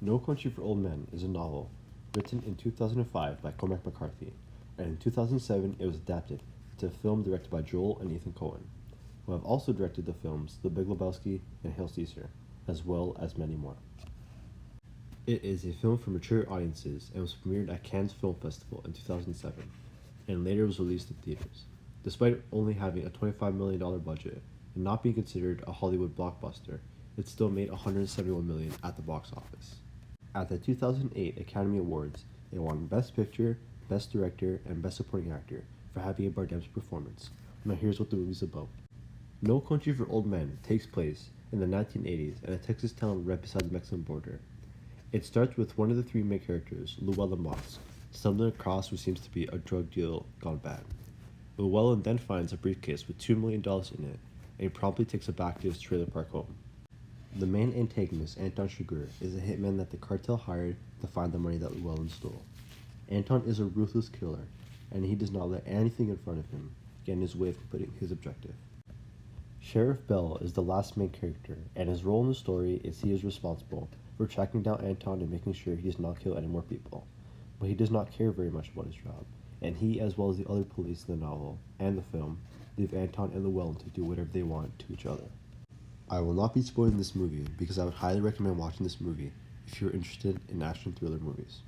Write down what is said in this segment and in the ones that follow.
No Country for Old Men is a novel written in 2005 by Cormac McCarthy, and in 2007 it was adapted to a film directed by Joel and Ethan Coen, who have also directed the films The Big Lebowski and Hail Caesar, as well as many more. It is a film for mature audiences and was premiered at Cannes Film Festival in 2007, and later was released in theaters. Despite only having a $25 million budget and not being considered a Hollywood blockbuster, it still made $171 million at the box office. At the 2008 Academy Awards, it won Best Picture, Best Director, and Best Supporting Actor for Javier Bardem's performance. Now here's what the movie's about. No Country for Old Men takes place in the 1980s in a Texas town right beside the Mexican border. It starts with one of the three main characters, Llewellyn Moss, stumbling across what seems to be a drug deal gone bad. Llewellyn then finds a briefcase with $2 million in it, and he promptly takes it back to his trailer park home. The main antagonist, Anton Chigurh, is a hitman that the cartel hired to find the money that Llewellyn stole. Anton is a ruthless killer, and he does not let anything in front of him get in his way of completing his objective. Sheriff Bell is the last main character, and his role in the story is he is responsible for tracking down Anton and making sure he does not kill any more people. But he does not care very much about his job, and he, as well as the other police in the novel and the film, leave Anton and Llewellyn to do whatever they want to each other. I will not be spoiling this movie because I would highly recommend watching this movie if you're interested in action thriller movies.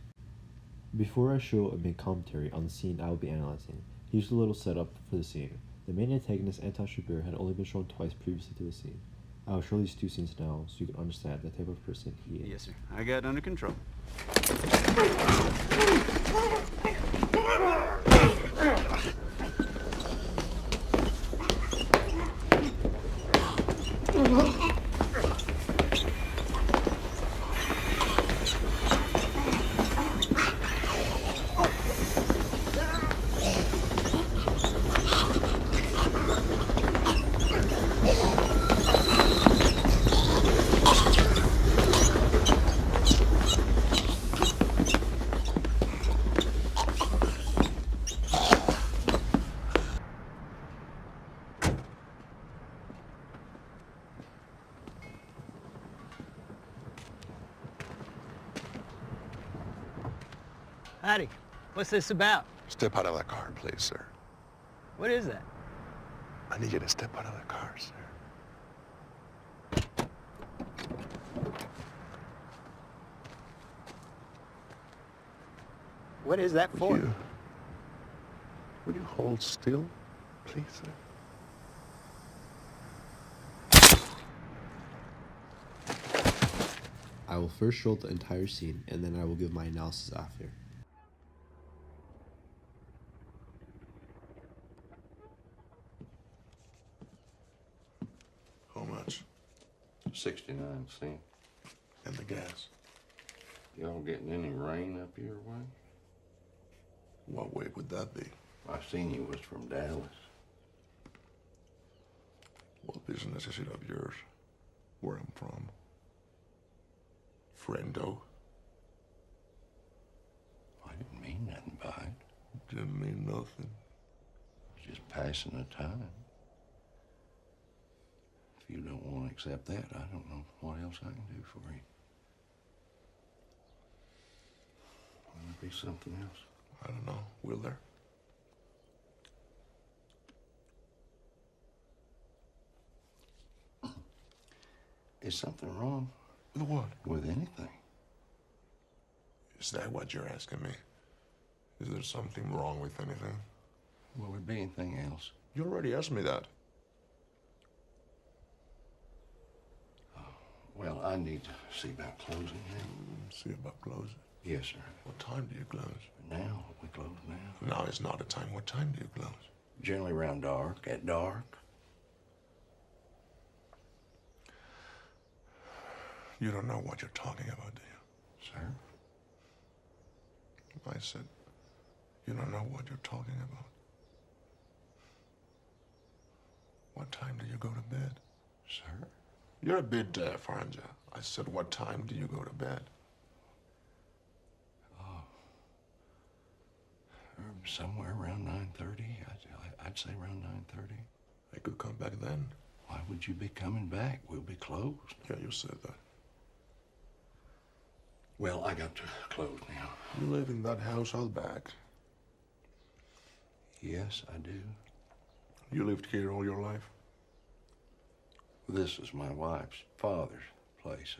Before I show a big commentary on the scene I will be analyzing, here's a little setup for the scene. The main antagonist, Anton Chigurh, had only been shown twice previously to the scene. I will show these two scenes now so you can understand the type of person he is. Yes, sir. I got it under control. Howdy. What's this about? Step out of that car, please, sir. What is that? I need you to step out of the car, sir. What is that for? Would you hold still, please, sir? I will first show the entire scene, and then I will give my analysis after. How much? 69 cents. And the gas? Y'all getting any rain up your way? What way would that be? I seen you was from Dallas. What business is it of yours? Where I'm from? Friendo? I didn't mean nothing by it. Didn't mean nothing. Just passing the time. If you don't want to accept that, I don't know what else I can do for you. Will there be something else? I don't know. Will there? Is something wrong With what? with anything? Is that what you're asking me? Is there something wrong with anything? Will there be anything else? You already asked me that. Well, I need to see about closing now. See about closing. Yes, sir. What time do you close? Now, we close now. Now is not a time. What time do you close? Generally around dark, at dark. You don't know what you're talking about, do you? Sir? I said, you don't know what you're talking about. What time do you go to bed? Sir? You're a bit deaf, aren't you? I said, what time do you go to bed? Somewhere around 9:30. I'd say around 9:30. I could come back then. Why would you be coming back? We'll be closed. Yeah, you said that. Well, I got to close now. You live in that house out back. Yes, I do. You lived here all your life? This is my wife's father's place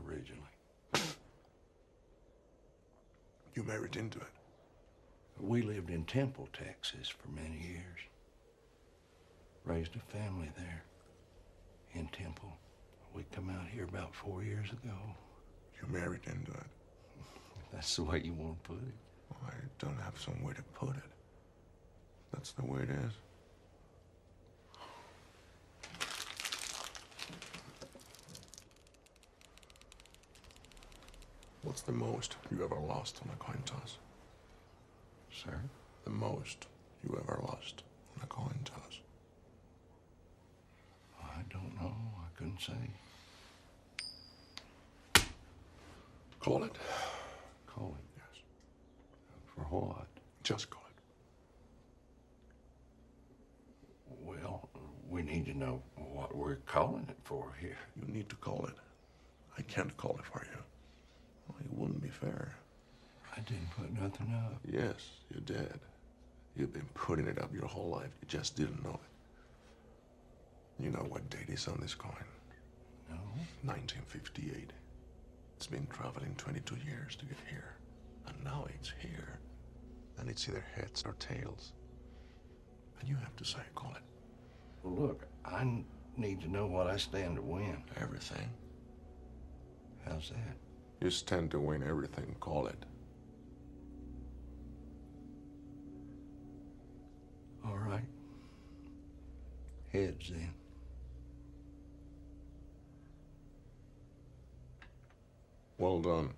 originally. You married into it? We lived in Temple, Texas for many years. Raised a family there in Temple. We come out here about 4 years ago. You married into it? That's the way you want to put it. Well, I don't have some way to put it. That's the way it is. What's the most you ever lost on a coin toss? Sir? The most you ever lost on a coin toss? I don't know. I couldn't say. Call it. Call it. Yes. For what? Just call it. Well, we need to know what we're calling it for here. You need to call it. I can't call it for you. Well, it wouldn't be fair. I didn't put nothing up. Yes, you did. You've been putting it up your whole life. You just didn't know it. You know what date is on this coin? No. 1958. It's been traveling 22 years to get here. And now it's here. And it's either heads or tails. And you have to say, call it. Well, look, I need to know what I stand to win. Everything. How's that? You stand to win everything, call it. All right. Heads, then. Well done.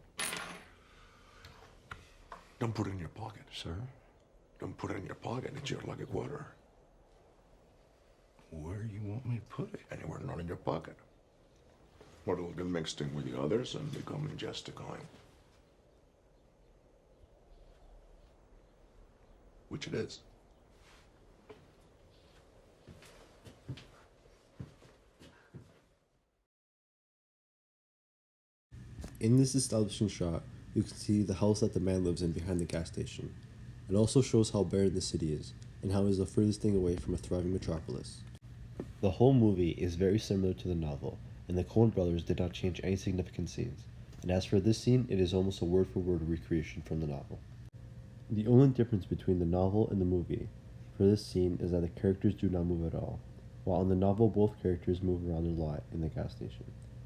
Don't put it in your pocket. Sir? Don't put it in your pocket. It's your lucky quarter. Where you want me to put it? Anywhere not in your pocket. Or it'll get mixed in with the others and become just a coin. Which it is. In this establishing shot, you can see the house that the man lives in behind the gas station. It also shows how barren the city is, and how it is the furthest thing away from a thriving metropolis. The whole movie is very similar to the novel, and the Coen brothers did not change any significant scenes, and as for this scene, it is almost a word-for-word recreation from the novel. The only difference between the novel and the movie for this scene is that the characters do not move at all, while in the novel both characters move around a lot in the gas station,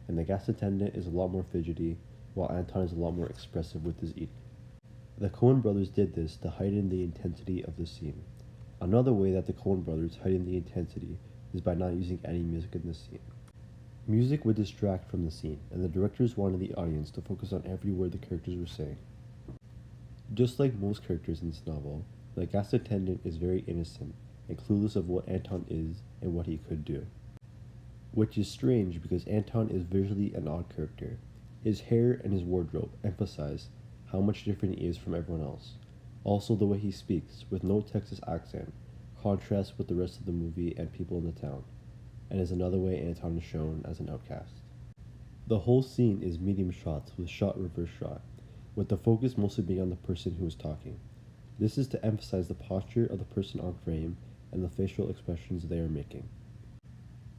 and the gas attendant is a lot more fidgety, while Anton is a lot more expressive with his eating. The Coen brothers did this to heighten the intensity of the scene. Another way that the Coen brothers heighten the intensity is by not using any music in the scene. Music would distract from the scene, and the directors wanted the audience to focus on every word the characters were saying. Just like most characters in this novel, the gas attendant is very innocent and clueless of what Anton is and what he could do. Which is strange because Anton is visually an odd character. His hair and his wardrobe emphasize how much different he is from everyone else. Also, the way he speaks, with no Texas accent, contrasts with the rest of the movie and people in the town, and is another way Anton is shown as an outcast. The whole scene is medium shots with shot reverse shot, with the focus mostly being on the person who is talking. This is to emphasize the posture of the person on frame and the facial expressions they are making,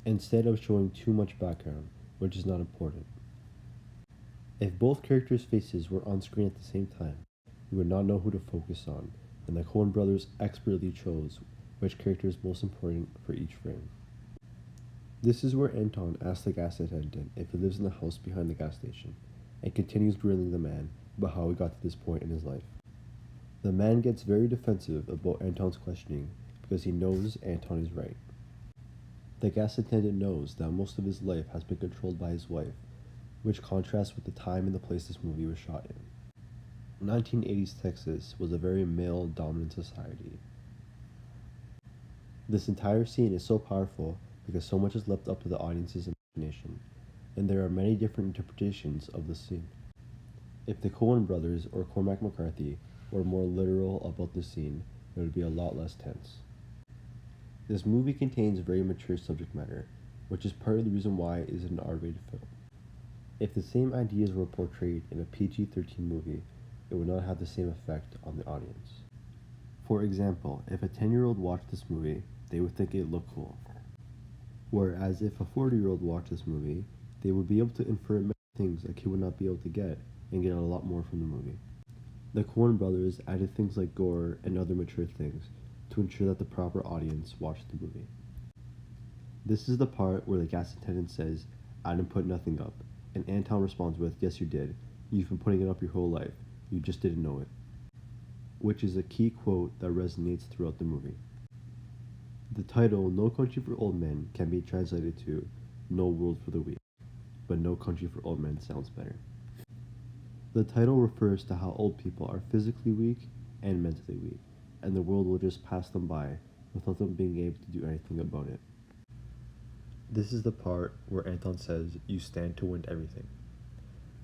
instead of showing too much background, which is not important. If both characters' faces were on screen at the same time, you would not know who to focus on, and the Coen brothers expertly chose which character is most important for each frame. This is where Anton asks the gas attendant if he lives in the house behind the gas station, and continues grilling the man about how he got to this point in his life. The man gets very defensive about Anton's questioning because he knows Anton is right. The gas attendant knows that most of his life has been controlled by his wife, which contrasts with the time and the place this movie was shot in. 1980s Texas was a very male-dominant society. This entire scene is so powerful because so much is left up to the audience's imagination, and there are many different interpretations of the scene. If the Coen brothers or Cormac McCarthy were more literal about the scene, it would be a lot less tense. This movie contains very mature subject matter, which is part of the reason why it is an R-rated film. If the same ideas were portrayed in a PG-13 movie, it would not have the same effect on the audience. For example, if a 10-year-old watched this movie, they would think it looked cool. Whereas if a 40-year-old watched this movie, they would be able to infer many things a kid would not be able to get and get a lot more from the movie. The Coen brothers added things like gore and other mature things to ensure that the proper audience watched the movie. This is the part where the gas attendant says, "I didn't put nothing up," and Anton responds with, "Yes, you did. You've been putting it up your whole life. You just didn't know it." Which is a key quote that resonates throughout the movie. The title, No Country for Old Men, can be translated to No World for the Weak, but No Country for Old Men sounds better. The title refers to how old people are physically weak and mentally weak, and the world will just pass them by without them being able to do anything about it. This is the part where Anton says, "You stand to win everything."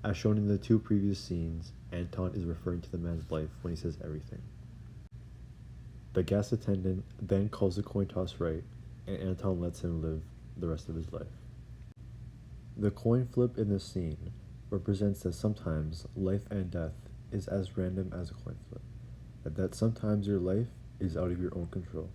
As shown in the two previous scenes, Anton is referring to the man's life when he says everything. The gas attendant then calls the coin toss right, and Anton lets him live the rest of his life. The coin flip in this scene represents that sometimes life and death is as random as a coin flip, and that sometimes your life is out of your own control.